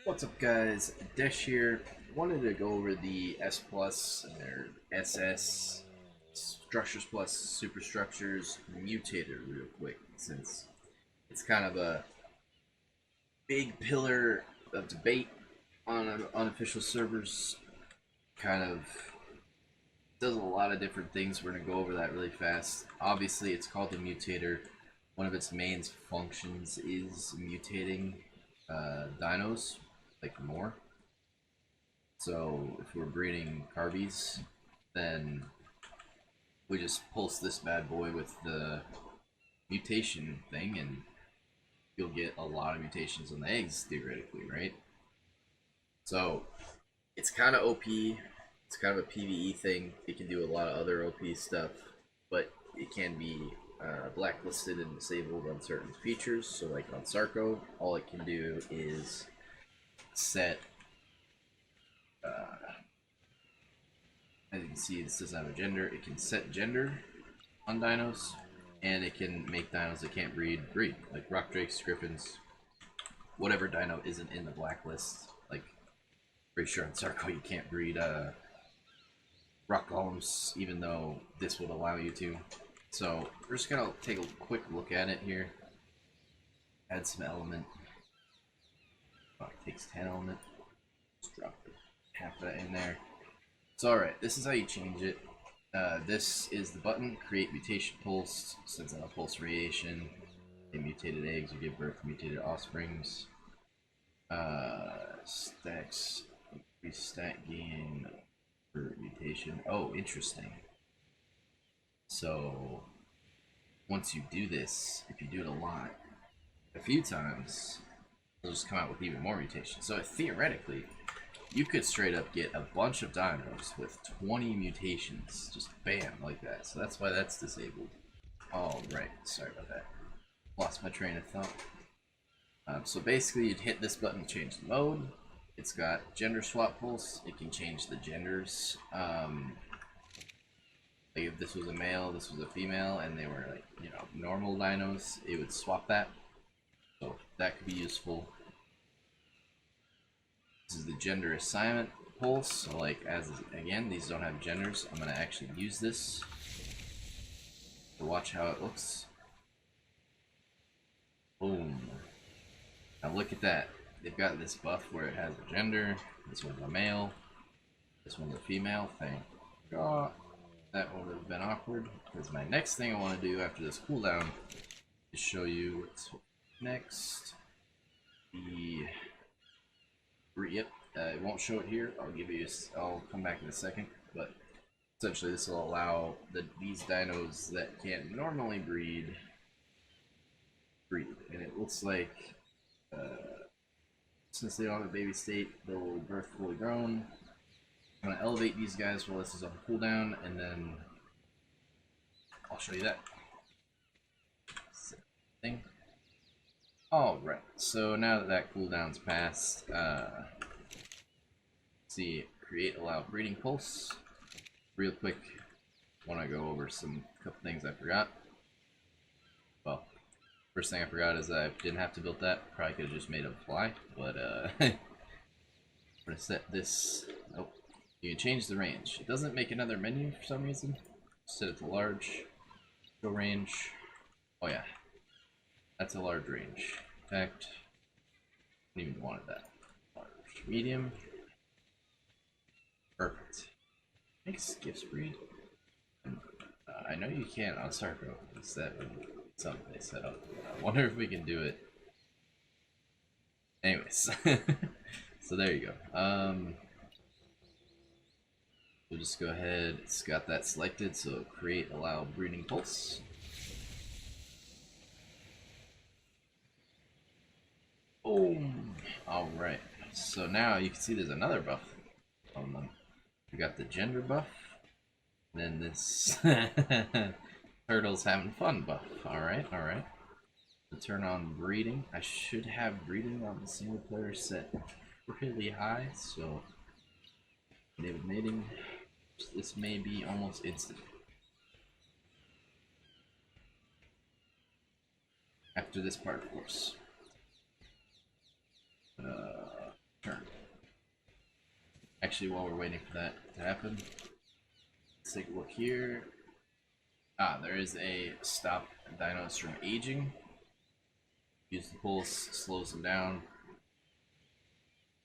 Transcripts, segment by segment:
What's up, guys? Desh here. Wanted to go over the S Plus and their SS Structures Plus Superstructures Mutator real quick, since it's kind of a big pillar of debate on unofficial servers. Kind of does a lot of different things. We're gonna go over that really fast. Obviously, it's called the Mutator. One of its main functions is mutating dinos, like more. So if we're breeding carbies, then we just pulse this bad boy with the mutation thing, and you'll get a lot of mutations on the eggs, theoretically, right? So it's kind of OP. It's kind of a PvE thing. It can do a lot of other OP stuff, but it can be blacklisted and disabled on certain features. So like on Sarco, all it can do is set as you can see, this doesn't have a gender. It can set gender on dinos, and it can make dinos that can't breed, like rock drakes, griffins, whatever dino isn't in the blacklist. Like, pretty sure on Sarko you can't breed rock golems, even though this would allow you to. So we're just gonna take a quick look at it here. Add some element. Oh, it takes 10 element. Just drop half that in there. So alright, this is how you change it. This is the button, create mutation pulse, sends out a pulse radiation. In mutated eggs, you give birth to mutated offsprings. Stacks, increase stat gain per mutation. Oh, interesting. So, once you do this, if you do it a few times, it'll just come out with even more mutations. So theoretically, you could straight up get a bunch of dinos with 20 mutations, just bam, like that. So that's why that's disabled. Alright, sorry about that. Lost my train of thought. So basically, you'd hit this button to change the mode. It's got gender swap pulse. It can change the genders. Like if this was a male, this was a female, and they were like, normal dinos, it would swap that. So that could be useful. This is the gender assignment pulse. So like, again, these don't have genders. I'm gonna actually use this to watch how it looks. Boom. Now look at that. They've got this buff where it has a gender. This one's a male. This one's a female. Thank God. That would have been awkward, because my next thing I want to do after this cooldown is show you what's next. Yep, it won't show it here. I'll come back in a second, but essentially this will allow these dinos that can't normally breed, and it looks like since they don't have a baby state, they'll birth fully grown. I'm going to elevate these guys while this is on cooldown, and then I'll show you that. Thing. Alright, so now that that cooldown's passed, see, create allow breeding pulse. Real quick, I want to go over couple things I forgot. Well, first thing I forgot is I didn't have to build that. Probably could have just made them fly, but I'm going to set this. Nope. You can change the range. It doesn't make another menu for some reason. Set it to large. Go range. Oh yeah. That's a large range. In fact, I didn't even wanted that. Large. Medium. Perfect. Make skips breed. I know you can on Sarko. It's that something they set up. I wonder if we can do it. Anyways. So there you go. We'll just go ahead, it's got that selected, so create allow breeding pulse. Boom! Alright, so now you can see there's another buff on them. We got the gender buff, then this turtle's having fun buff. Alright. To turn on breeding, I should have breeding on the single player set really high, so David mating. This may be almost instant. After this part, of course. actually, while we're waiting for that to happen, let's take a look here. Ah, there is a stop dinos from aging. Use the pulse, slows them down.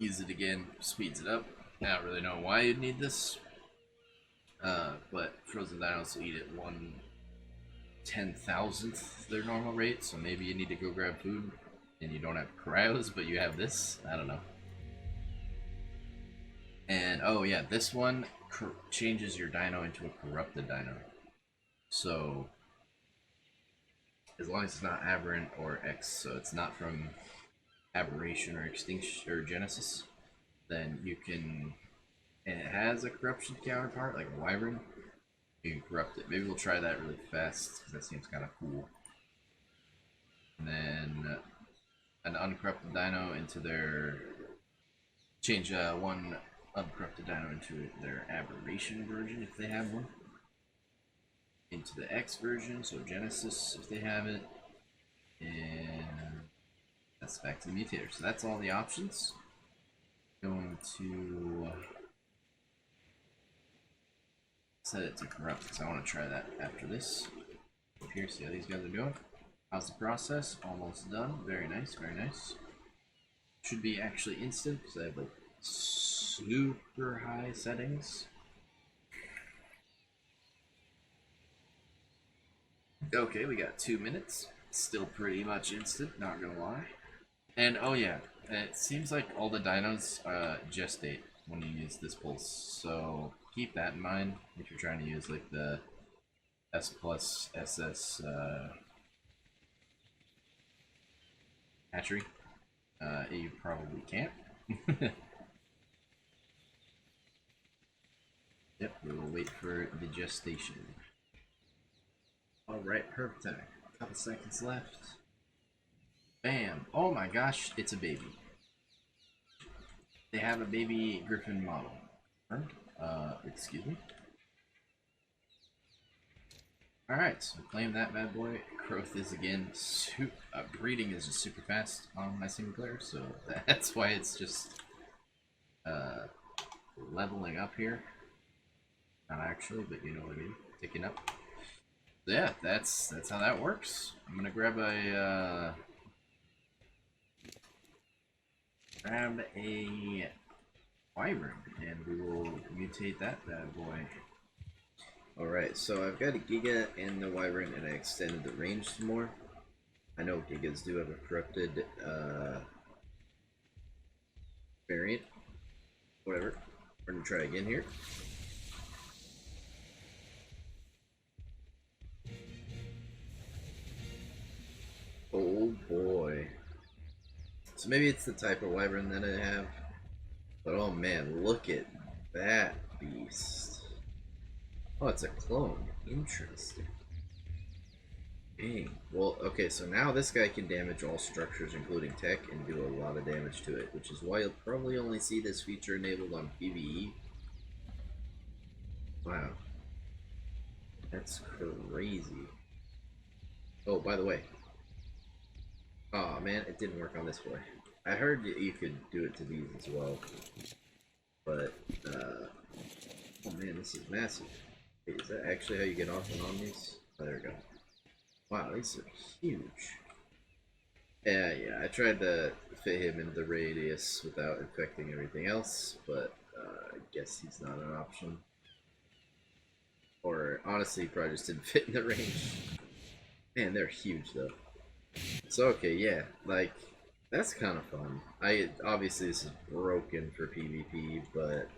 Use it again, speeds it up. I don't really know why you'd need this. But frozen dinos will eat at 1/10,000th their normal rate, so maybe you need to go grab food and you don't have cryos, but you have this. I don't know. And oh yeah, this one changes your dino into a corrupted dino. So as long as it's not aberrant or X, so it's not from aberration or extinction or genesis, then you can, and it has a corruption counterpart like a wyvern, you can corrupt it. Maybe we'll try that really fast because that seems kind of cool. And then an uncorrupted dino into their, change one uncorrupted dino into their aberration version if they have one, into the X version, so Genesis if they have it, and that's back to the Mutator. So that's all the options. Going to set it to corrupt because I want to try that after this. Up here, see how these guys are doing. How's the process? Almost done. Very nice, very nice. Should be actually instant because I have like super high settings. Okay, we got 2 minutes. Still pretty much instant, not gonna lie. And oh yeah, it seems like all the dinos gestate when you use this pulse, so keep that in mind if you're trying to use like the S plus SS hatchery. You probably can't. Yep, we will wait for the gestation. Alright, perfect time. Couple seconds left. Bam! Oh my gosh, it's a baby. They have a baby griffin model. Excuse me. Alright, so claim that bad boy. Growth is again, breeding is just super fast on my single player, so that's why it's just leveling up here. Not actually, but you know what I mean. Ticking up. So yeah, that's how that works. I'm gonna grab a wyvern and we will mutate that bad boy. Alright, so I've got a Giga and the wyvern and I extended the range some more. I know Gigas do have a corrupted variant. Whatever. We're gonna try again here. Oh boy. So maybe it's the type of wyvern that I have. But oh man, look at that beast. Oh, it's a clone. Interesting. Dang. Well, okay, so now this guy can damage all structures, including tech, and do a lot of damage to it, which is why you'll probably only see this feature enabled on PvE. Wow. That's crazy. Oh, by the way. Oh man, it didn't work on this boy. I heard that you could do it to these as well. But, oh man, this is massive. Wait, is that actually how you get off and on these? Oh, there we go. Wow, these are huge. Yeah, I tried to fit him in the radius without infecting everything else, but I guess he's not an option. Or, honestly, he probably just didn't fit in the range. Man, they're huge, though. So, okay, yeah, like, that's kind of fun. Obviously, this is broken for PvP, but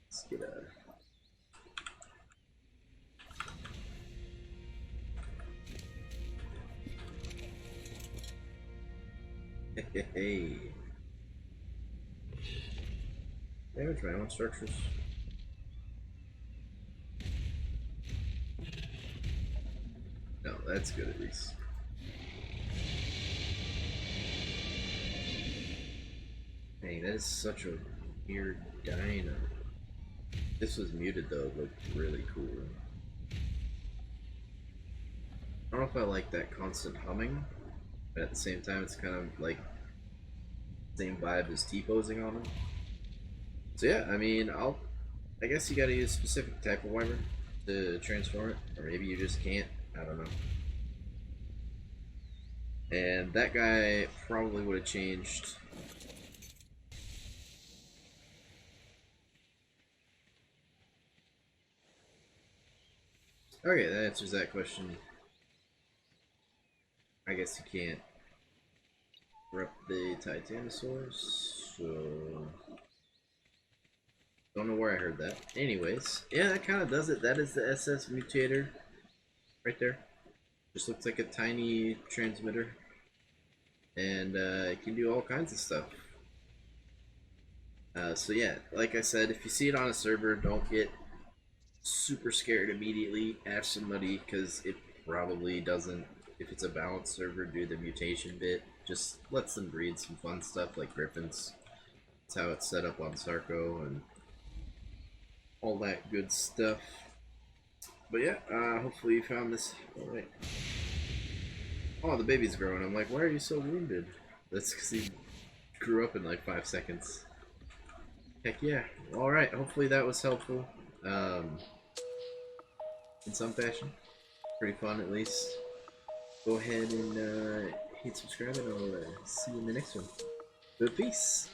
let's get a... Hey. Damage my own structures. No, that's good at least. Dang, that is such a weird dino. This was muted though, it looked really cool. I don't know if I like that constant humming, but at the same time it's kind of like same vibe as T-posing on him. So yeah, I mean, I guess you gotta use a specific type of wyvern to transform it, or maybe you just can't. I don't know. And that guy probably would have changed. Okay, that answers that question. I guess you can't corrupt the Titanosaurs, so don't know where I heard that. Anyways, yeah, that kind of does it. That is the SS Mutator right there. Just looks like a tiny transmitter, and it can do all kinds of stuff. So yeah, like I said, if you see it on a server, don't get super scared immediately. Ask somebody, because it probably doesn't, if it's a balanced server, do the mutation bit. Just lets them breed some fun stuff like griffins. That's how it's set up on Sarco and all that good stuff. But yeah, hopefully you found this. Oh, wait. Oh, the baby's growing. I'm like, why are you so wounded? That's because he grew up in like 5 seconds. Heck yeah. Alright, hopefully that was helpful. In some fashion. Pretty fun at least. Go ahead and hit subscribe and I'll see you in the next one. But peace!